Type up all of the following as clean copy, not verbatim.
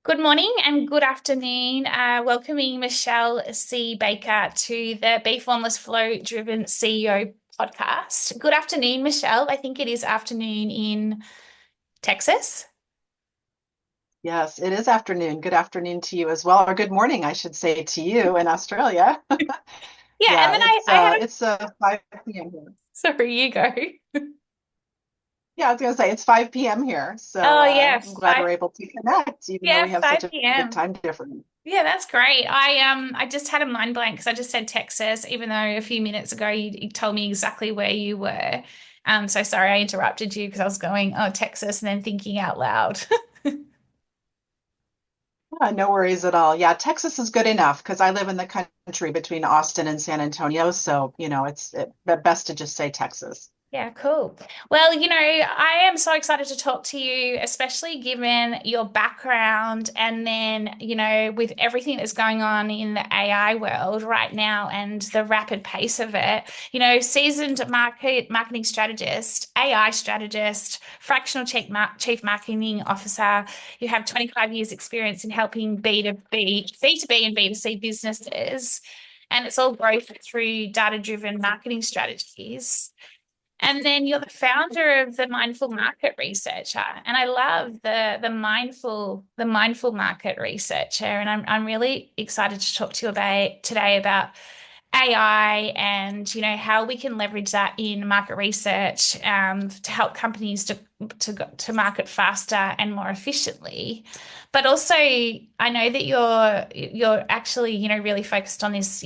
Good morning and good afternoon. Welcoming Michelle Seay Baker to the Bee Formless Flow Driven CEO podcast. Good afternoon, Michelle. I think it is afternoon in Texas. Yes, it is afternoon. Good afternoon to you as well, or good morning, I should say, to you in Australia. Yeah, and Yeah, then it's I had uh a, it's 5 p.m. here. sorry, you go. Yeah, I was gonna say it's 5 p.m. here, so Oh yeah, I'm glad we're able to connect, even though we have such a 5 big p.m. time difference. Yeah, that's great. I just had a mind blank because I just said Texas, even though a few minutes ago you told me exactly where you were. So sorry I interrupted you because I was going, oh, Texas, and then thinking out loud. No worries at all. Yeah, Texas is good enough because I live in the country between Austin and San Antonio, so it's best to just say Texas. Yeah, cool. Well, I am so excited to talk to you, especially given your background and then, with everything that's going on in the AI world right now and the rapid pace of it, seasoned marketing strategist, AI strategist, fractional chief marketing officer. You have 25 years experience in helping B2B and B2C businesses. And it's all growth through data-driven marketing strategies. And then you're the founder of the Mindful Market Researcher, and I love the mindful market researcher. And I'm really excited to talk to you about today about AI and how we can leverage that in market research to help companies to market faster and more efficiently. But also, I know that you're actually really focused on this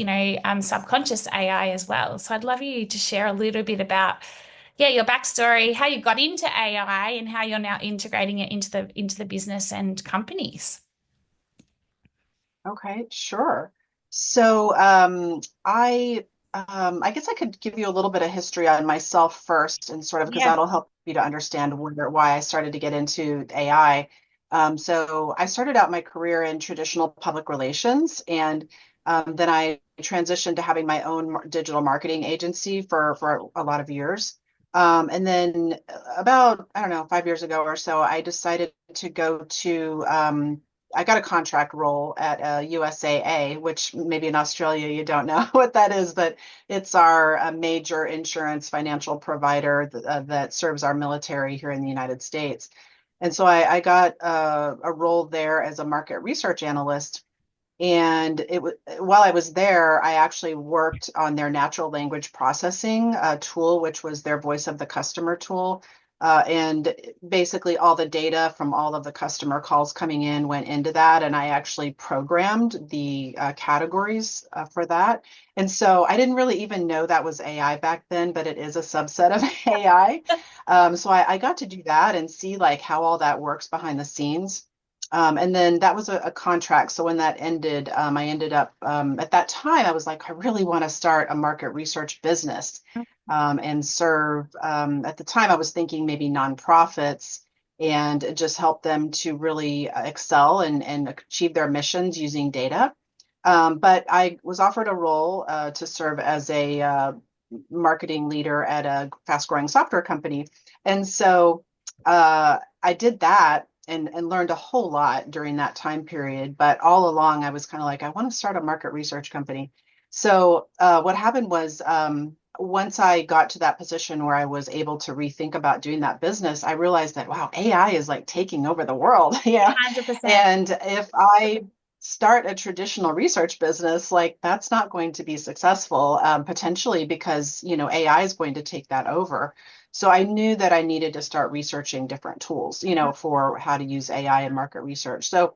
subconscious AI as well. So I'd love you to share a little bit about your backstory, how you got into AI, and how you're now integrating it into the business and companies. Okay, sure. So I guess I could give you a little bit of history on myself first, and sort of because Yeah. that'll help you to understand why I started to get into AI. So I started out my career in traditional public relations, and then I transitioned to having my own digital marketing agency for a lot of years. And then about, I don't know, 5 years ago or so, I decided to go to I got a contract role at USAA, which maybe in Australia you don't know what that is, but it's our major insurance financial provider that serves our military here in the United States. And so I got a role there as a market research analyst. And while I was there, I actually worked on their natural language processing tool, which was their voice of the customer tool. And basically, all the data from all of the customer calls coming in went into that. And I actually programmed the categories for that. And so I didn't really even know that was AI back then, but it is a subset of AI. So I got to do that and see like how all that works behind the scenes. And then that was a contract. So when that ended, I ended up at that time, I was like, I really want to start a market research business and serve. At the time, I was thinking maybe nonprofits and just help them to really excel and achieve their missions using data. But I was offered a role to serve as a marketing leader at a fast growing software company. And so I did that and learned a whole lot during that time period. But all along, I was kind of like, I want to start a market research company. So what happened was once I got to that position where I was able to rethink about doing that business, I realized that, wow, AI is like taking over the world. Yeah. 100%. And if I start a traditional research business, like that's not going to be successful, potentially because, AI is going to take that over. So I knew that I needed to start researching different tools, for how to use AI in market research. So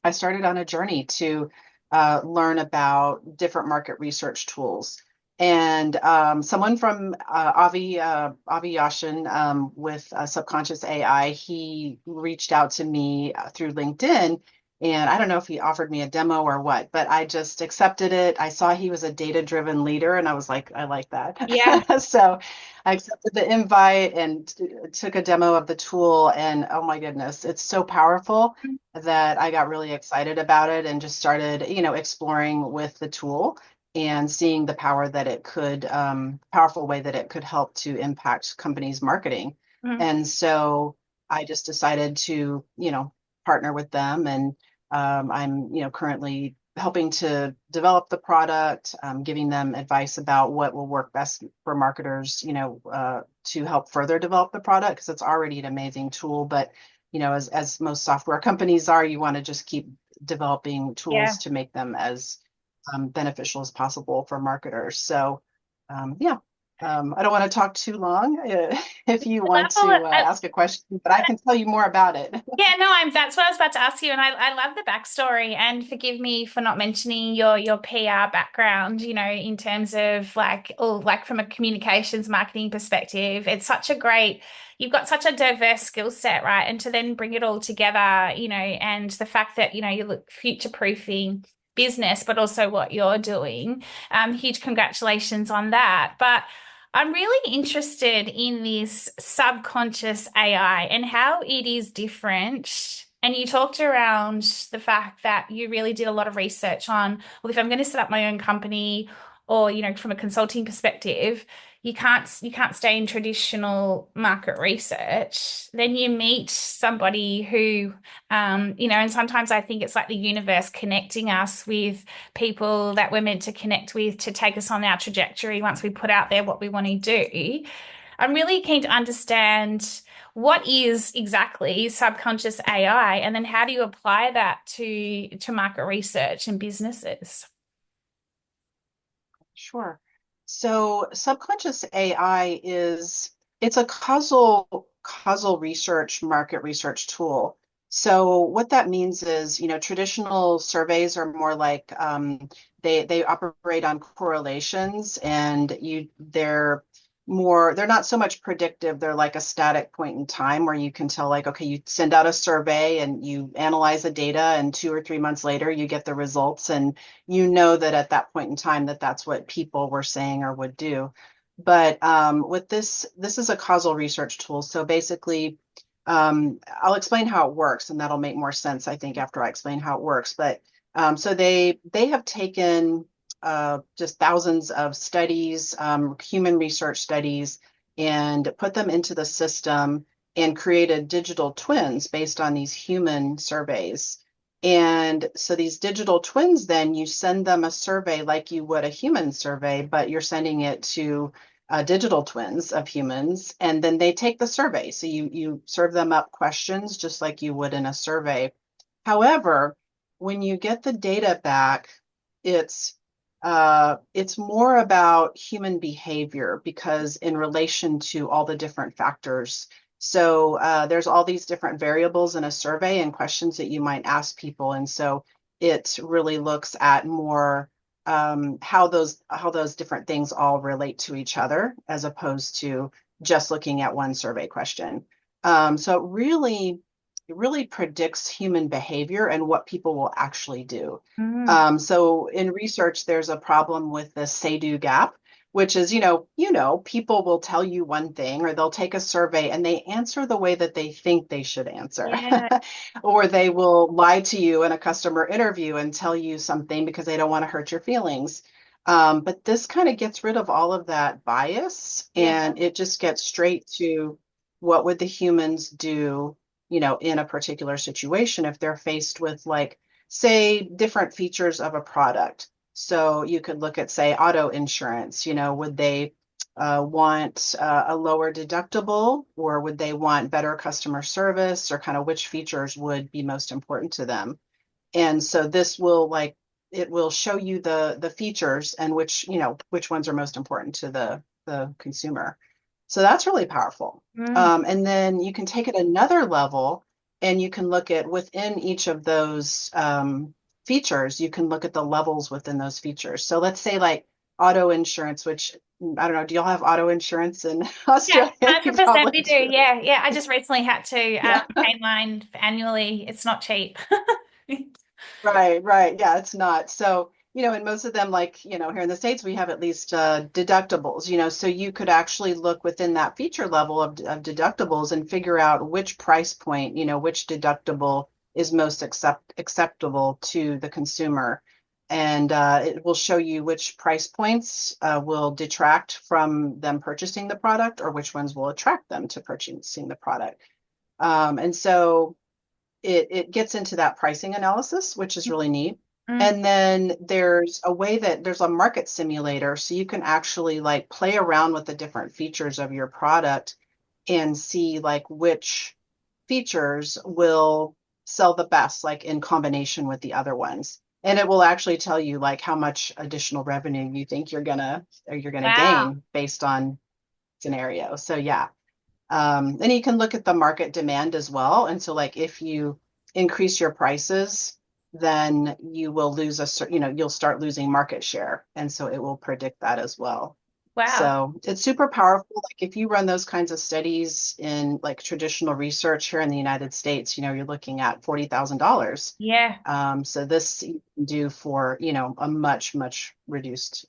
I started on a journey to learn about different market research tools. And someone from Avi Yashin with Subconscious AI, he reached out to me through LinkedIn. And I don't know if he offered me a demo or what, but I just accepted it. I saw he was a data-driven leader, and I was like, I like Yeah. that. So I accepted the invite and took a demo of the tool. And oh my goodness, it's so powerful that I got really excited about it and just started, exploring with the tool and seeing the powerful way that it could help to impact companies' marketing. Mhm. And so I just decided to, partner with them, and I'm currently helping to develop the product, giving them advice about what will work best for marketers, to help further develop the product because it's already an amazing tool. But as most software companies are, you want to just keep developing Yeah. tools to make them as beneficial as possible for marketers. So, yeah, I don't want to talk too long if you I want love all to it. ask a question, but I can tell you more about it. Yeah, no, that's what I was about to ask you, and I love the backstory. And forgive me for not mentioning your PR background, in terms of like from a communications marketing perspective. It's such a great, you've got such a diverse skill set, right? And to then bring it all together, and the fact that, you look future-proofing business, but also what you're doing. Huge congratulations on that. But I'm really interested in this subconscious AI and how it is different. And you talked around the fact that you really did a lot of research on, well, if I'm going to set up my own company or, from a consulting perspective, you can't stay in traditional market research. Then you meet somebody who, and sometimes I think it's like the universe connecting us with people that we're meant to connect with to take us on our trajectory once we put out there what we want to do. I'm really keen to understand what is exactly subconscious AI, and then how do you apply that to market research and businesses? Sure. So subconscious AI it's a causal research, market research tool. So what that means is, traditional surveys are more like they operate on correlations, and they're not so much predictive. They're like a static point in time where you can tell, like, okay, you send out a survey and you analyze the data, and 2 or 3 months later you get the results, and you know that at that point in time that's what people were saying or would do. But with this is a causal research tool. So basically, I'll explain how it works, and that'll make more sense, I think, after I explain how it works. But so they have taken just thousands of studies, human research studies, and put them into the system and created digital twins based on these human surveys. And so these digital twins, then you send them a survey like you would a human survey, but you're sending it to digital twins of humans, and then they take the survey. So you serve them up questions just like you would in a survey. However, when you get the data back, it's it's more about human behavior because in relation to all the different factors. So there's all these different variables in a survey and questions that you might ask people, and so it really looks at more how those different things all relate to each other as opposed to just looking at one survey question. So it really predicts human behavior and what people will actually do. Mm. So in research, there's a problem with the say-do gap, which is, people will tell you one thing, or they'll take a survey and they answer the way that they think they should answer. Yeah. Or they will lie to you in a customer interview and tell you something because they don't want to hurt your feelings. But this kind of gets rid of all of that bias, Yeah. and it just gets straight to what would the humans do, in a particular situation if they're faced with, like, say, different features of a product. So you could look at, say, auto insurance. Would they want a lower deductible, or would they want better customer service, or kind of which features would be most important to them? And so this will, like, it will show you the features and which ones are most important to the consumer. So that's really powerful. Mm. And then you can take it another level, and you can look at within each of those features, you can look at the levels within those features. So let's say, like, auto insurance, which I don't know, do y'all have auto insurance in Yeah, Australia? You 100% probably we do. do. Yeah, yeah. I just recently had to Yeah. pay mine annually. It's not cheap. Right, right. Yeah, it's not. So, and most of them, like, here in the States, we have at least deductibles, so you could actually look within that feature level of deductibles and figure out which price point, which deductible is most acceptable to the consumer. And it will show you which price points will detract from them purchasing the product, or which ones will attract them to purchasing the product. And so it gets into that pricing analysis, which is really neat. Mm. And then there's a way that there's a market simulator, so you can actually like play around with the different features of your product and see like which features will sell the best, like in combination with the other ones. And it will actually tell you like how much additional revenue you think you're gonna Wow. gain based on scenario. So yeah. And you can look at the market demand as well. And so like if you increase your prices, then you will lose you'll start losing market share. And so it will predict that as well. Wow. So it's super powerful. Like if you run those kinds of studies in like traditional research here in the United States, you're looking at $40,000. Yeah. So this you can do for, a much, much reduced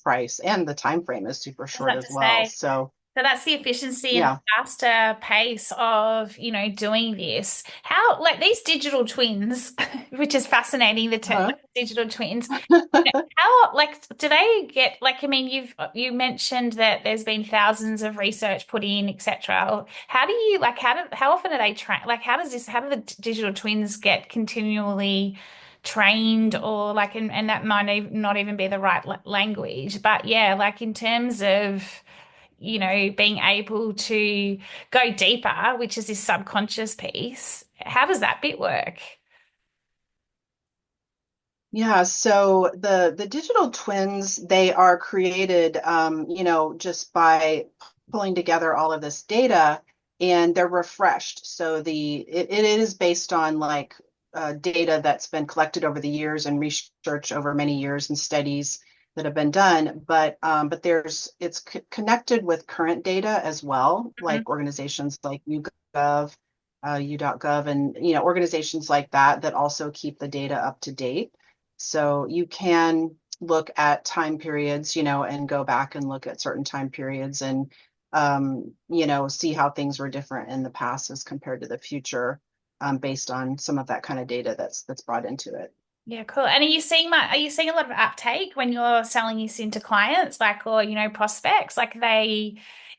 price. And the time frame is super I was short about as to well. say. So So that's the efficiency and the yeah. faster pace of, doing this. How, like these digital twins, which is fascinating, the term Uh-huh. digital twins. How, like, do they get, like, I mean, you mentioned that there's been thousands of research put in, etc. How do you, like, how often are they trained? Like, how do the digital twins get continually trained or like, and that might not even be the right language, but yeah, like in terms of being able to go deeper, which is this subconscious piece. How does that bit work? Yeah, so the digital twins, they are created, just by pulling together all of this data, and they're refreshed. So it is based on like data that's been collected over the years and research over many years and studies that have been done. But it's connected with current data as well, Mhm. like organizations like YouGov, U.gov, and organizations like that also keep the data up to date. So you can look at time periods, and go back and look at certain time periods and, see how things were different in the past as compared to the future, based on some of that kind of data that's brought into it. Yeah, cool. And are you seeing a lot of uptake when you're selling this into clients, like, or, prospects? Like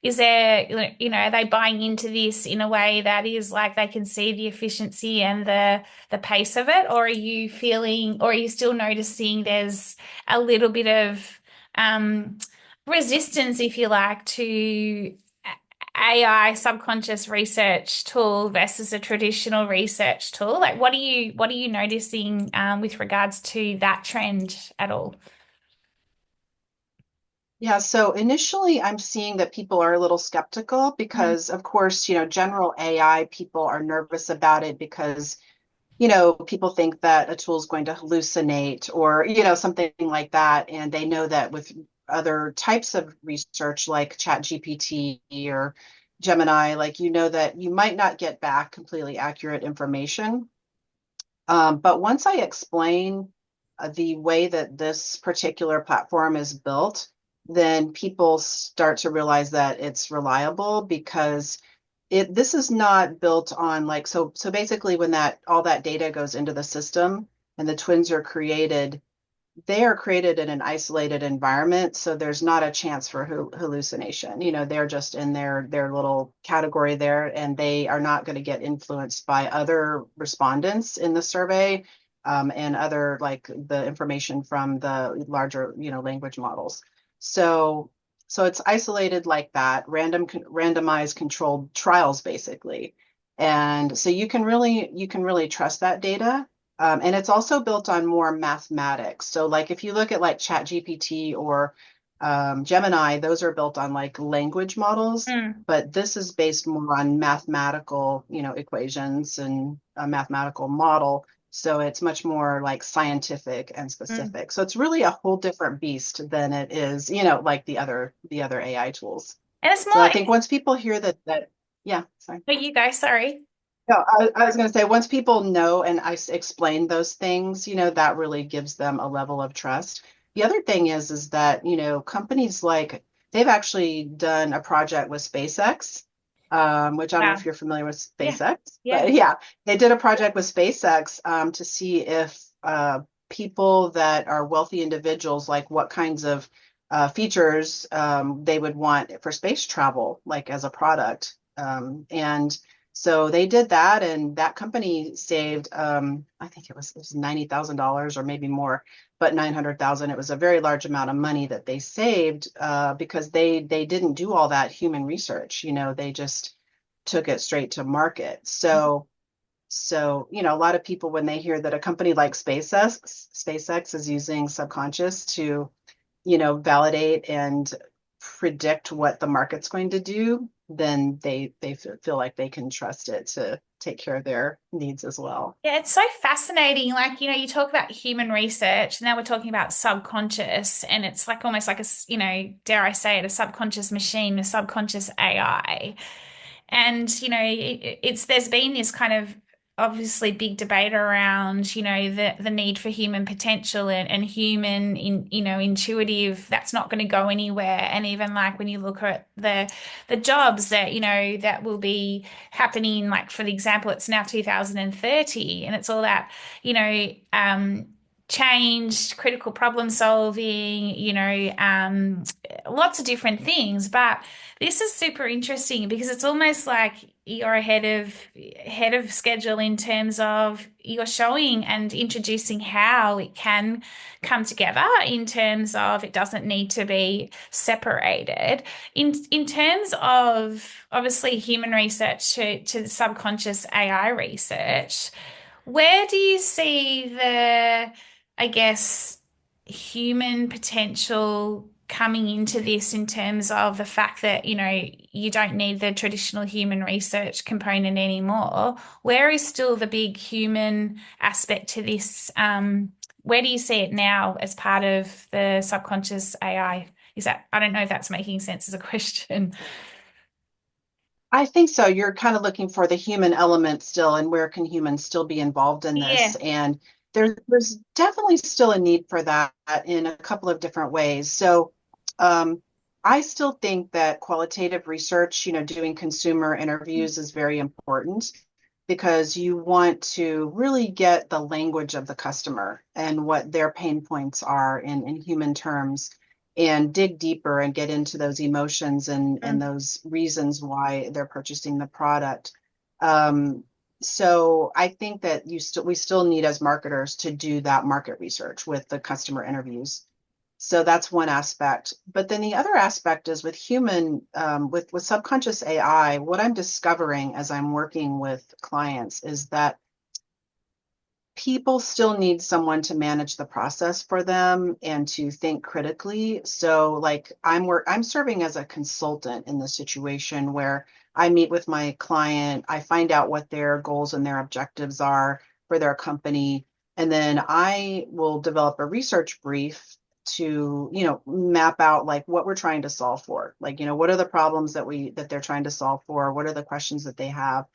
is there, are they buying into this in a way that is like they can see the efficiency and the pace of it? Or or are you still noticing there's a little bit of um resistance, if you like, to AI subconscious research tool versus a traditional research tool? Like, what are you noticing with regards to that trend at all? Yeah, so initially I'm seeing that people are a little skeptical Mm, because, of course, general AI, people are nervous about it because people think that a tool is going to hallucinate or, something like that. And they know that with other types of research like ChatGPT or Gemini, like, that you might not get back completely accurate information. But once I explain the way that this particular platform is built, then people start to realize that it's reliable because this is not built on like so basically when that all that data goes into the system and the twins are created, they are created in an isolated environment, so there's not a chance for hallucination. They're just in their little category there, and they are not going to get influenced by other respondents in the survey, and other like the information from the larger, language models. So so it's isolated like that, randomized controlled trials basically. And so you can really trust that data, and it's also built on more mathematics. So like if you look at like ChatGPT or Gemini, those are built on like language models, mm, but this is based more on mathematical, equations and a mathematical model. So it's much more like scientific and mm. specific. So it's really a whole different beast than it is, like the other AI tools. And it's So more, I think once people hear that, yeah, sorry. but you go, sorry. No, I was going to say, once people know and explain those things, that really gives them a level of trust. The other thing is that, companies like they've actually done a project with SpaceX, which I don't know Wow. if you're familiar with Yeah. SpaceX, Yeah. but yeah, they did a project with SpaceX, to see if people that are wealthy individuals, like what kinds of features they would want for space travel, like as a product. And So they did that, and that company saved, I think it was $90,000 or maybe more, but 900,000. It was a very large amount of money that they saved because they didn't do all that human research. They just took it straight to market. So, a lot of people, when they hear that a company like SpaceX is using subconscious to, validate and predict what the market's going to do, then they feel like they can trust it to take care of their needs as well. Yeah, it's so fascinating. Like, you talk about human research, now we're talking about subconscious, and it's like almost like dare I say it, a subconscious machine, a subconscious AI. And, there's been this kind of obviously big debate around, the need for human potential and human intuitive, that's not going to go anywhere. And even like when you look at the jobs that, that will be happening, like for the example, it's now 2030, and it's all that, changed critical problem solving, lots of different things. But this is super interesting because it's almost like you're ahead of schedule in terms of you're showing and introducing how it can come together in terms of it doesn't need to be separated. In terms of obviously human research to the subconscious AI research, where do you see I guess, human potential coming into this in terms of the fact that, you don't need the traditional human research component anymore? Where is still the big human aspect to this? Where do you see it now as part of the subconscious AI? I don't know if that's making sense as a question. I think so. You're kind of looking for the human element still, and where can humans still be involved in this? Yeah. And there's definitely still a need for that in a couple of different ways. So, I still think that qualitative research, doing consumer interviews is very important because you want to really get the language of the customer and what their pain points are in human terms and dig deeper and get into those emotions and those reasons why they're purchasing the product. Um, so I think that we still need as marketers to do that market research with the customer interviews. So that's one aspect. But then the other aspect is with with subconscious AI, what I'm discovering as I'm working with clients is that people still need someone to manage the process for them and to think critically. So like I'm serving as a consultant in this situation where I meet with my client, I find out what their goals and their objectives are for their company, and then I will develop a research brief to, map out like what we're trying to solve for. Like, what are the problems that they're trying to solve for? What are the questions that they have?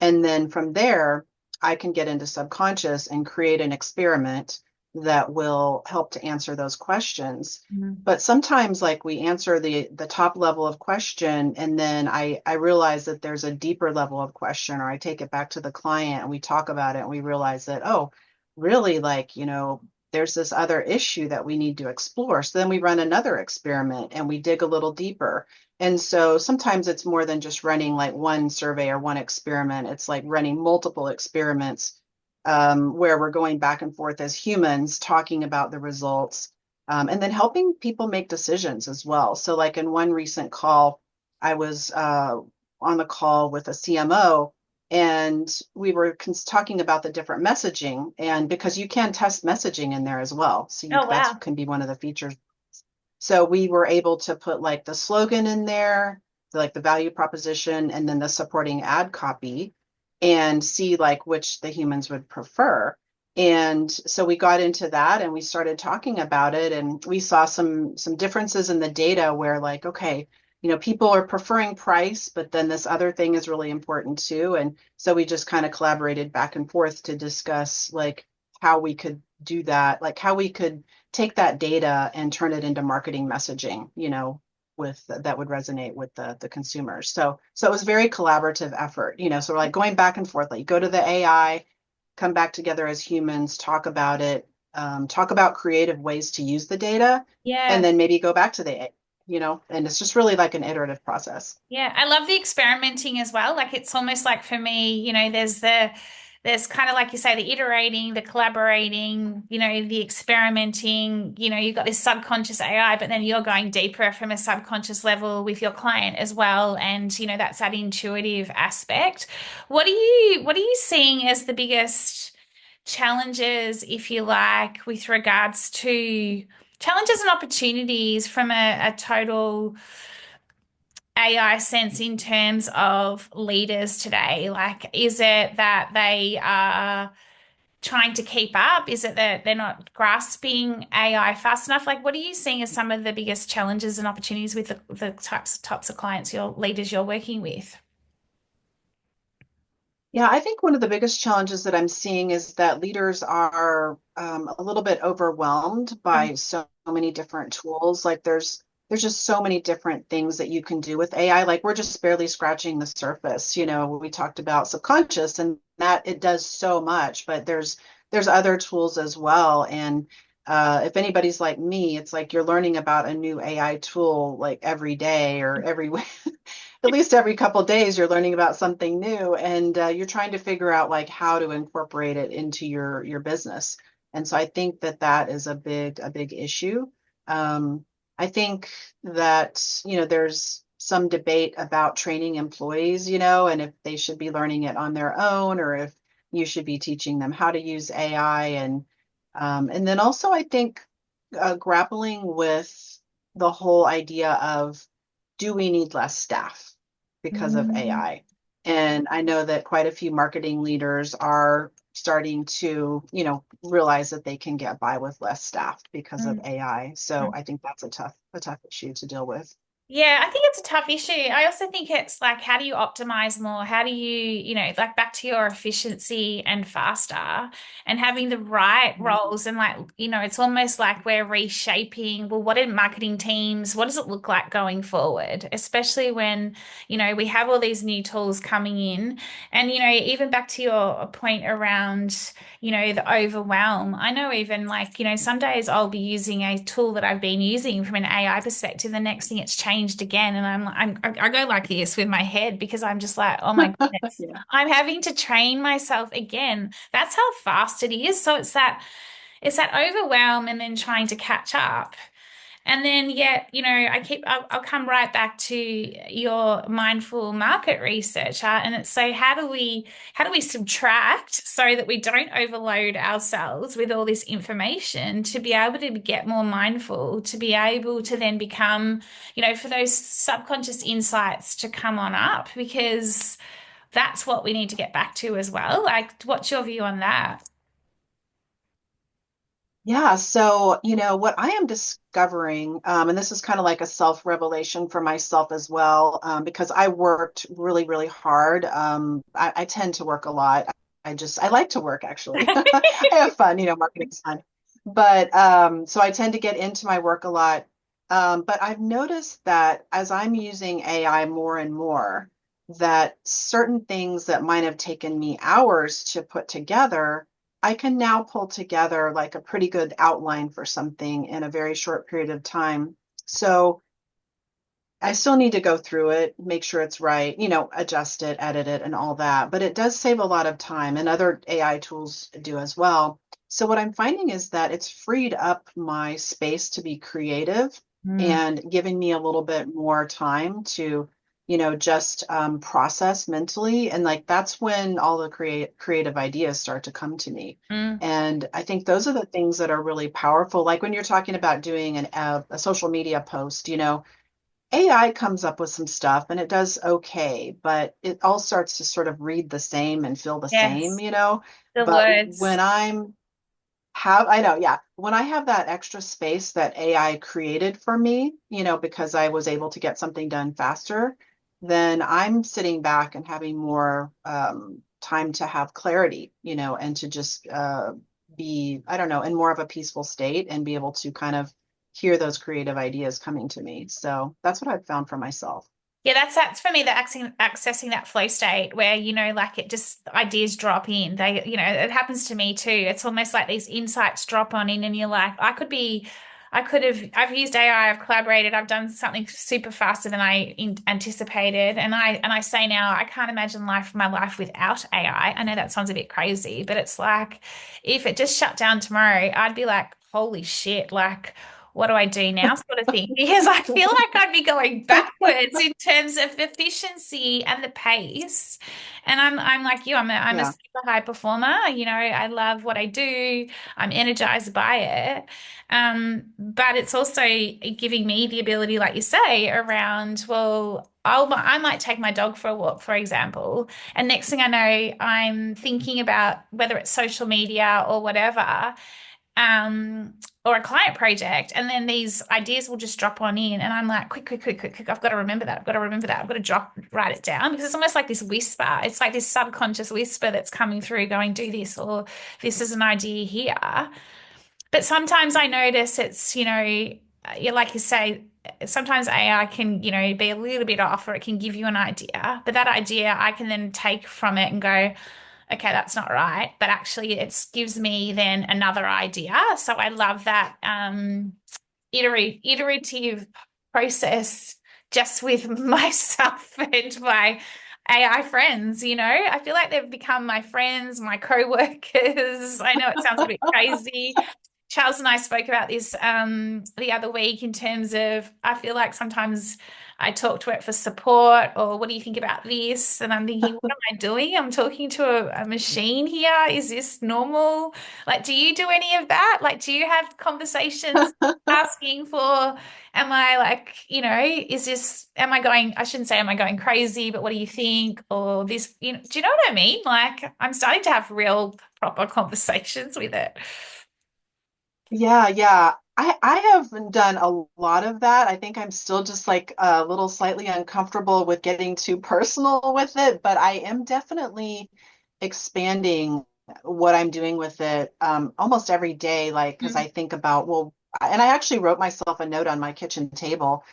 And then from there, I can get into subconscious and create an experiment that will help to answer those questions. Mhm. But sometimes like we answer the top level of question and then I realize that there's a deeper level of question, or I take it back to the client and we talk about it and we realize that, oh, really, like, there's this other issue that we need to explore. So then we run another experiment and we dig a little deeper. And so sometimes it's more than just running like one survey or one experiment. It's like running multiple experiments where we're going back and forth as humans, talking about the results, and then helping people make decisions as well. So, like in one recent call, I was on the call with a CMO, and we were talking about the different messaging, and because you can test messaging in there as well, so Oh, that wow. can be one of the features. So we were able to put like the slogan in there, like the value proposition, and then the supporting ad copy and see like which the humans would prefer. And so we got into that and we started talking about it and we saw some differences in the data where like, okay, people are preferring price, but then this other thing is really important too. And so we just kind of collaborated back and forth to discuss like how we could do that, like how we could take that data and turn it into marketing messaging, with that would resonate with the consumers. So it was very collaborative effort, so we're like going back and forth, like go to the AI, come back together as humans, talk about it, talk about creative ways to use the data, and Yeah. then maybe go back to the and it's just really like an iterative process. Yeah, I love the experimenting as well. Like it's almost like for me, there's kind of like you say, the iterating, the collaborating, the experimenting, you've got this subconscious AI, but then you're going deeper from a subconscious level with your client as well. And, that's that intuitive aspect. What are you seeing as the biggest challenges, if you like, with regards to challenges and opportunities from a total AI sense in terms of leaders today? Like, is it that they are trying to keep up? Is it that they're not grasping AI fast enough? Like, what are you seeing as some of the biggest challenges and opportunities with the types of clients, your leaders you're working with? Yeah, I think one of the biggest challenges that I'm seeing is that leaders are a little bit overwhelmed Mm, by so many different tools. Like there's just so many different things that you can do with AI. Like we're just barely scratching the surface. We talked about subconscious and that it does so much, but there's other tools as well. And if anybody's like me, it's like you're learning about a new AI tool like every day or every week. At least every couple of days you're learning about something new and you're trying to figure out like how to incorporate it into your business. And so I think that that is a big issue. I think that there's some debate about training employees, and if they should be learning it on their own or if you should be teaching them how to use AI. And then also I think grappling with the whole idea of, do we need less staff because of mm, AI? And I know that quite a few marketing leaders are starting to, realize that they can get by with less staff because of mm. AI. So I think that's a tough issue to deal with. Yeah, I think it's a tough issue. I also think it's like, how do you optimize more? How do like back to your efficiency and faster and having the right Mhm. roles? And like, it's almost like we're reshaping, well, what are marketing teams? What does it look like going forward? Especially when, we have all these new tools coming in. And, even back to your point around, the overwhelm. I know even like, some days I'll be using a tool that I've been using from an AI perspective. The next thing it's changed again. And I go like this with my head because I'm just like, oh my goodness, Yeah. I'm having to train myself again. That's how fast it is. So it's that overwhelm and then trying to catch up. And then, yet, I'll come right back to your mindful market researcher. And it's so how do we subtract so that we don't overload ourselves with all this information to be able to get more mindful, to be able to then become, for those subconscious insights to come on up, because that's what we need to get back to as well. Like, what's your view on that? Yeah, so what I am discovering, and this is kind of like a self-revelation for myself as well, because I worked really, really hard. I tend to work a lot. I like to work actually. I have fun, marketing's fun. But so I tend to get into my work a lot. But I've noticed that as I'm using AI more and more, that certain things that might have taken me hours to put together I can now pull together like a pretty good outline for something in a very short period of time. So I still need to go through it, make sure it's right, adjust it, edit it, and all that. But it does save a lot of time, and other AI tools do as well. So what I'm finding is that it's freed up my space to be creative Mm, and giving me a little bit more time to, just process mentally. And like that's when all the creative ideas start to come to me. mm, And I think those are the things that are really powerful. Like when you're talking about doing a social media post, AI comes up with some stuff and it does okay, but it all starts to sort of read the same and feel the same, yes, the But words. I know, yeah, when I have that extra space that AI created for me, because I was able to get something done faster, then I'm sitting back and having more time to have clarity, and to just be, I don't know, in more of a peaceful state and be able to kind of hear those creative ideas coming to me. So that's what I've found for myself. Yeah, that's for me, the accessing that flow state where, like it just ideas drop in. It happens to me too. It's almost like these insights drop on in and you're like, I could be I've used AI, I've collaborated, I've done something super faster than anticipated. And I say now, I can't imagine my life without AI. I know that sounds a bit crazy, but it's like if it just shut down tomorrow, I'd be like, holy shit, like, what do I do now, sort of thing? Because I feel like I'd be going backwards in terms of efficiency and the pace. And I'm like you, I'm a Yeah. super high performer. I love what I do. I'm energized by it. But it's also giving me the ability, like you say, around, well, I might take my dog for a walk, for example, and next thing I know, I'm thinking about whether it's social media or whatever, um, or a client project, and then these ideas will just drop on in, and I'm like, quick, quick, quick, quick, quick, I've got to remember that. I've got to remember that. I've got to write it down because it's almost like this whisper. It's like this subconscious whisper that's coming through, going, do this, or this is an idea here. But sometimes I notice it's, like you say, sometimes AI can, be a little bit off or it can give you an idea. But that idea I can then take from it and go, okay, that's not right. But actually it gives me then another idea. So I love that iterative process just with myself and my AI friends, I feel like they've become my friends, my co-workers. I know it sounds a bit crazy. Charles and I spoke about this the other week in terms of I feel like sometimes I talk to it for support or what do you think about this? And I'm thinking, what am I doing? I'm talking to a machine here. Is this normal? Like, do you do any of that? Like, do you have conversations asking for, am I like, am I going, I shouldn't say, am I going crazy, but what do you think? Or this, do you know what I mean? Like, I'm starting to have real, proper conversations with it. Yeah, yeah. I haven't done a lot of that. I think I'm still just like a little slightly uncomfortable with getting too personal with it, but I am definitely expanding what I'm doing with it almost every day, like because Mm, I think about, well, and I actually wrote myself a note on my kitchen table,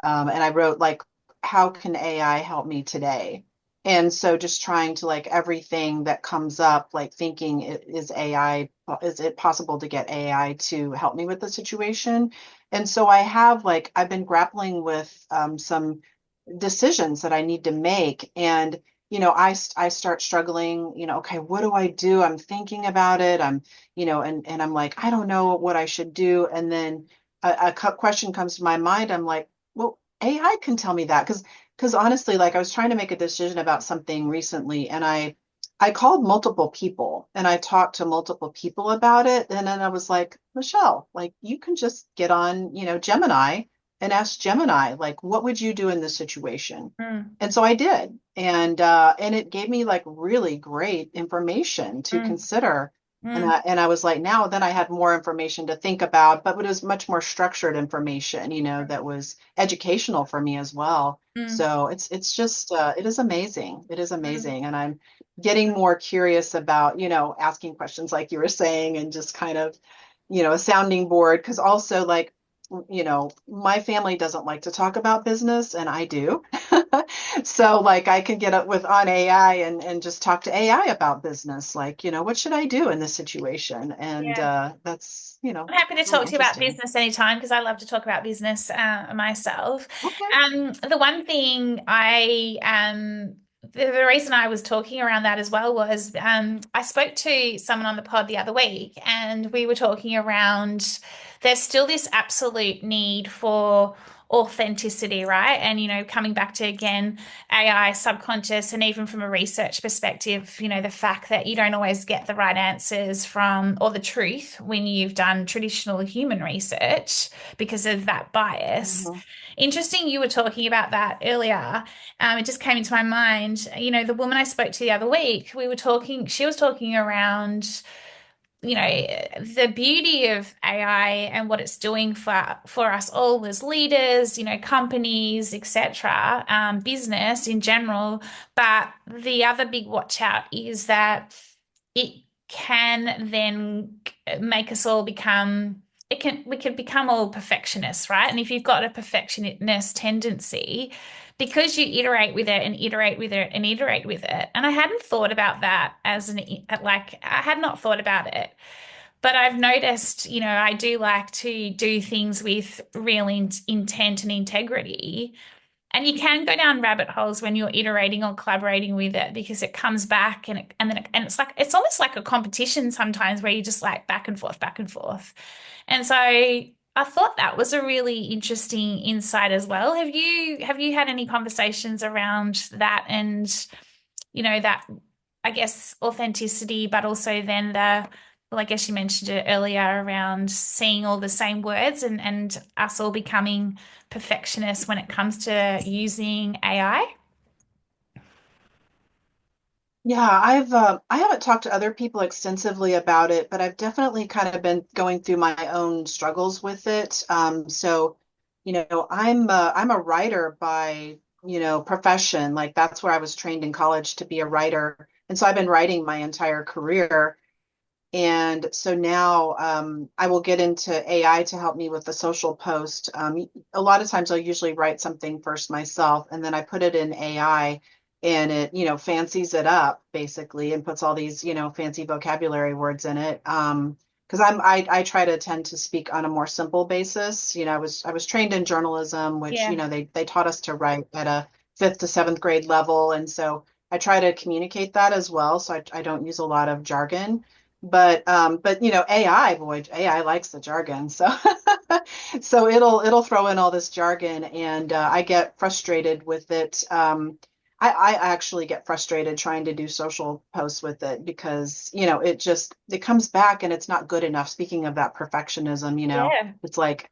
and I wrote like, how can AI help me today? And so just trying to like everything that comes up, like thinking is AI, is it possible to get AI to help me with the situation? And so I have like, I've been grappling with some decisions that I need to make. And, I start struggling, okay, what do I do? I'm thinking about it. And I'm like, I don't know what I should do. And then a question comes to my mind. I'm like, well, AI can tell me that because honestly, like I was trying to make a decision about something recently and I called multiple people and I talked to multiple people about it. And then I was like, Michelle, like you can just get on, Gemini and ask Gemini, like, what would you do in this situation? mm, And so I did. And it gave me like really great information to mm, consider. mm, And I was like, now then I had more information to think about, but it was much more structured information, that was educational for me as well. mm, So it's just it is amazing. It is mm. amazing. And I'm getting more curious about, asking questions like you were saying and just kind of, a sounding board. Because also like, my family doesn't like to talk about business and I do. So like I can get up with on AI and just talk to AI about business. Like, what should I do in this situation? And Yeah. that's, I'm happy to really talk to you about interesting. business anytime because I love to talk about business myself. Okay. The one thing the reason I was talking around that as well was I spoke to someone on the pod the other week and we were talking around there's still this absolute need for authenticity, right? And, coming back to again, AI, subconscious, and even from a research perspective, the fact that you don't always get the right answers from or the truth when you've done traditional human research because of that bias. Mhm. Interesting, you were talking about that earlier. It just came into my mind. The woman I spoke to the other week, she was talking around the beauty of AI and what it's doing for us all as leaders, companies, etc., business in general. But the other big watch out is that it can then make us all become we can become all perfectionists, right? And if you've got a perfectionist tendency, because you iterate with it and iterate with it and iterate with it, and I hadn't thought about that as like I had not thought about it, But I've noticed, I do like to do things with real intent and integrity. And you can go down rabbit holes when you're iterating or collaborating with it because it comes back and it's like it's almost like a competition sometimes where you just like back and forth, back and forth. And so I thought that was a really interesting insight as well. Have you had any conversations around that and that I guess authenticity, but also then well, I guess you mentioned it earlier around seeing all the same words and us all becoming perfectionists when it comes to using AI? Yeah, I haven't talked to other people extensively about it, but I've definitely kind of been going through my own struggles with it. I'm a writer by, profession. Like that's where I was trained in college to be a writer. And so I've been writing my entire career. And so now I will get into AI to help me with the social post. A lot of times I'll usually write something first myself, and then I put it in AI and it, fancies it up basically and puts all these, fancy vocabulary words in it. Because I try to tend to speak on a more simple basis. I was trained in journalism, which, Yeah. they taught us to write at a fifth to seventh grade level. And so I try to communicate that as well. So I don't use a lot of jargon. But AI, boy, AI likes the jargon. So so it'll throw in all this jargon, and I get frustrated with it. I actually get frustrated trying to do social posts with it because it comes back and it's not good enough. Speaking of that perfectionism, Yeah. it's like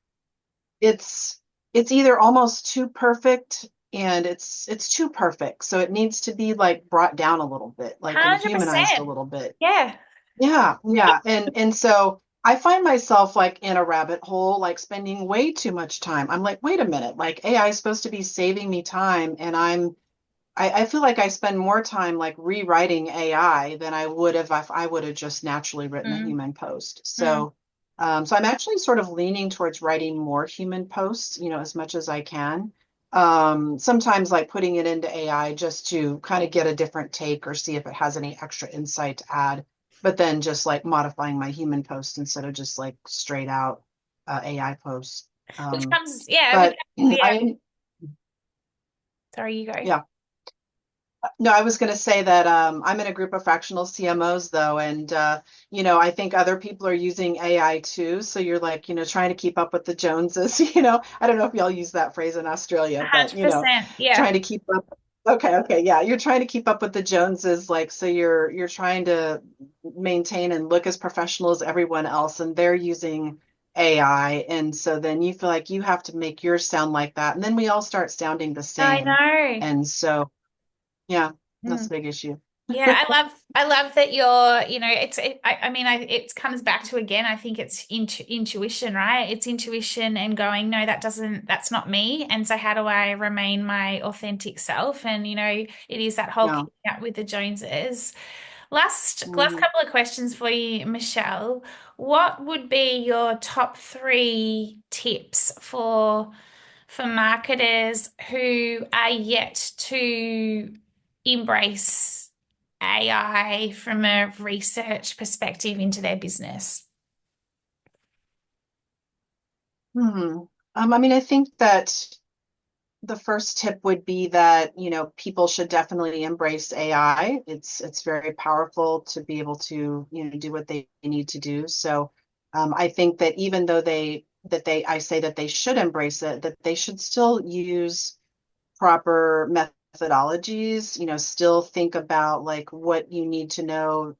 it's it's either almost too perfect and it's too perfect. So it needs to be like brought down a little bit, like and humanized a 100%. little bit. Yeah. Yeah, yeah. And so I find myself like in a rabbit hole, like spending way too much time. I'm like, wait a minute, like AI is supposed to be saving me time, and I feel like I spend more time like rewriting AI than I would have if I would have just naturally written a Mm, human post. mm. So I'm actually sort of leaning towards writing more human posts, as much as I can. Sometimes like putting it into AI just to kind of get a different take or see if it has any extra insight to add, but then just like modifying my human post instead of just like straight out AI posts. Which Um, comes, yeah, which, but yeah. I, Sorry, you go. yeah. No, I was going to say that I'm in a group of fractional CMOs though, and I think other people are using AI too. So you're like, trying to keep up with the Joneses. I don't know if y'all use that phrase in Australia, but 100%. Yeah. trying to keep up. Okay, okay, yeah, you're trying to keep up with the Joneses, like so you're trying to maintain and look as professional as everyone else, and they're using AI, and so then you feel like you have to make yours sound like that, and then we all start sounding the I same, know. and so. Yeah, that's Mm. a big issue. Yeah, I love that you're, I mean, it comes back to again, I think it's intuition, right? It's intuition and going, no, that's not me. And so how do I remain my authentic self? And, it is that whole Yeah. keeping up with the Joneses. Last Mhm. couple of questions for you, Michelle. What would be your top three tips for marketers who are yet to embrace AI from a research perspective into their business? Hmm. I mean, I think that the first tip would be that, people should definitely embrace AI. It's very powerful to be able to, do what they need to do. So, I think that even though I say that they should embrace it, that they should still use proper methodologies, still think about like what you need to know,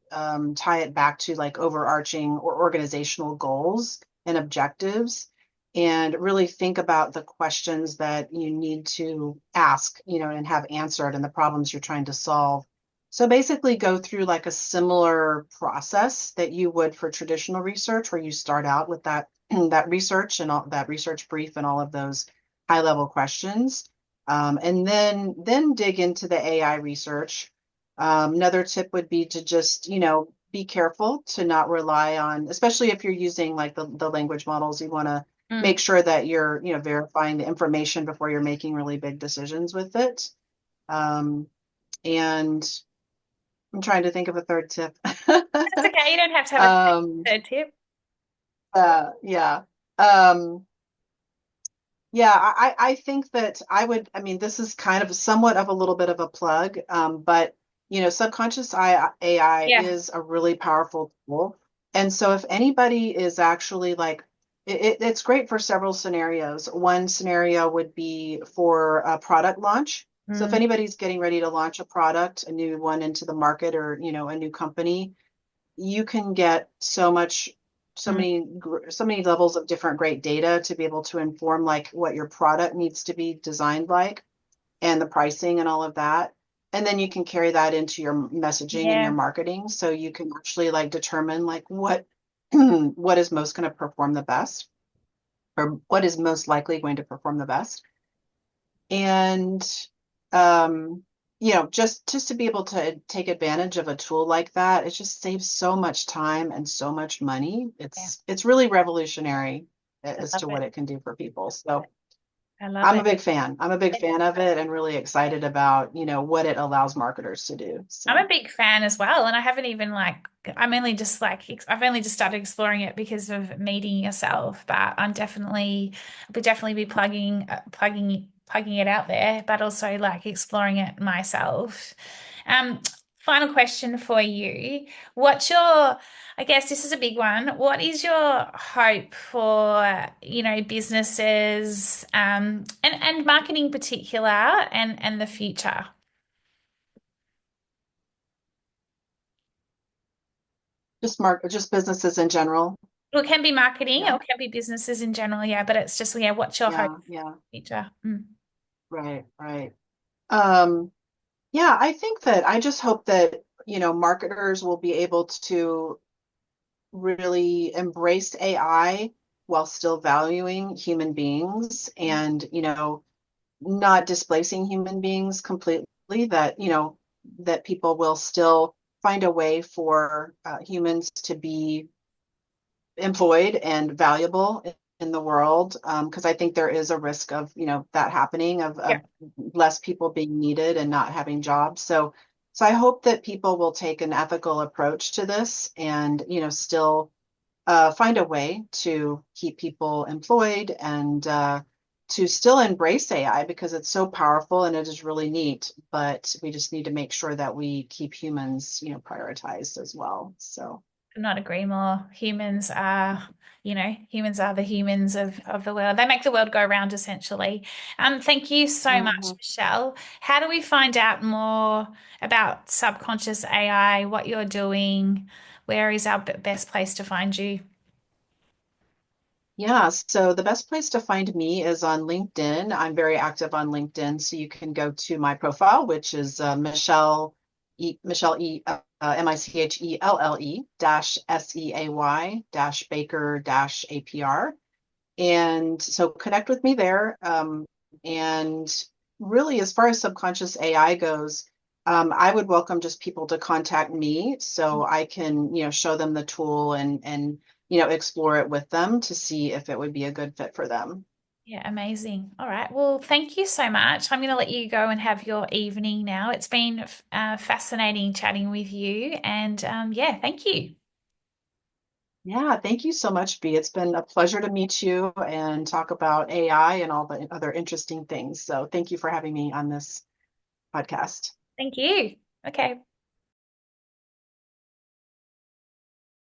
tie it back to like overarching or organizational goals and objectives, and really think about the questions that you need to ask, and have answered and the problems you're trying to solve. So basically go through like a similar process that you would for traditional research, where you start out with that that research and all that research brief and all of those high level questions, and then dig into the AI research. Another tip would be to just, be careful to not rely on, especially if you're using like the language models, you want to Mm. make sure that you're, verifying the information before you're making really big decisions with it. Um, and I'm trying to think of a third tip. That's okay. You don't have to have a Um, third tip. Yeah. Um, yeah, I think that I mean, this is kind of somewhat of a little bit of a plug, but subconscious AI Yeah. is a really powerful tool. And so if anybody is actually like, it's great for several scenarios. One scenario would be for a product launch. So if Mm, anybody's getting ready to launch a product, a new one into the market or, a new company, you can get mm, so many levels of different great data to be able to inform like what your product needs to be designed like and the pricing and all of that. And then you can carry that into your messaging and your yeah. marketing, so you can actually like determine like what what is most going to perform the best, or what is most likely going to perform the best. And um just to be able to take advantage of a tool like that, it just saves so much time and so much money. Yeah. It's really revolutionary I as love to it. what it can do for people. So I love I'm a it. big fan. I'm a big fan of it, and really excited about, what it allows marketers to do. I'm a So, big fan as well, and I haven't even I'm only just I've only just started exploring it because of meeting yourself, but I'll definitely be plugging it out there, but also like exploring it myself. Um, Final question for you. I guess this is a big one. What is your hope for, businesses, and marketing in particular and the future? just businesses in general. Well, it can be marketing or Yeah. it can be businesses in general, yeah, but it's just, yeah, what's your hope Yeah, yeah. for the future? Mm. Right, right. Um, yeah, I think that I just hope that, marketers will be able to really embrace AI while still valuing human beings, and, not displacing human beings completely, that, that people will still find a way for humans to be employed and valuable in the world. Because I think there is a risk of, that happening, Yeah, of less people being needed and not having jobs. So I hope that people will take an ethical approach to this, and, still find a way to keep people employed, and to still embrace AI, because it's so powerful and it is really neat. But we just need to make sure that we keep humans, prioritized as well. So, could not agree more. Humans are the humans of the world. They make the world go round, essentially. Thank you so much, mhm. Michelle. How do we find out more about subconscious AI, what you're doing? Where is our best place to find you? Yeah, so the best place to find me is on LinkedIn. I'm very active on LinkedIn, so you can go to my profile, which is Michelle E Michelle dash Seay dash Baker dash APR. And so connect with me there. And really, as far as subconscious AI goes, I would welcome just people to contact me so I can, show them the tool, and explore it with them to see if it would be a good fit for them. Yeah, amazing. All right. Well, thank you so much. I'm going to let you go and have your evening now. It's been fascinating chatting with you. And yeah, thank you. Yeah, thank you so much, Bee. It's been a pleasure to meet you and talk about AI and all the other interesting things. So thank you for having me on this podcast. Thank you. Okay.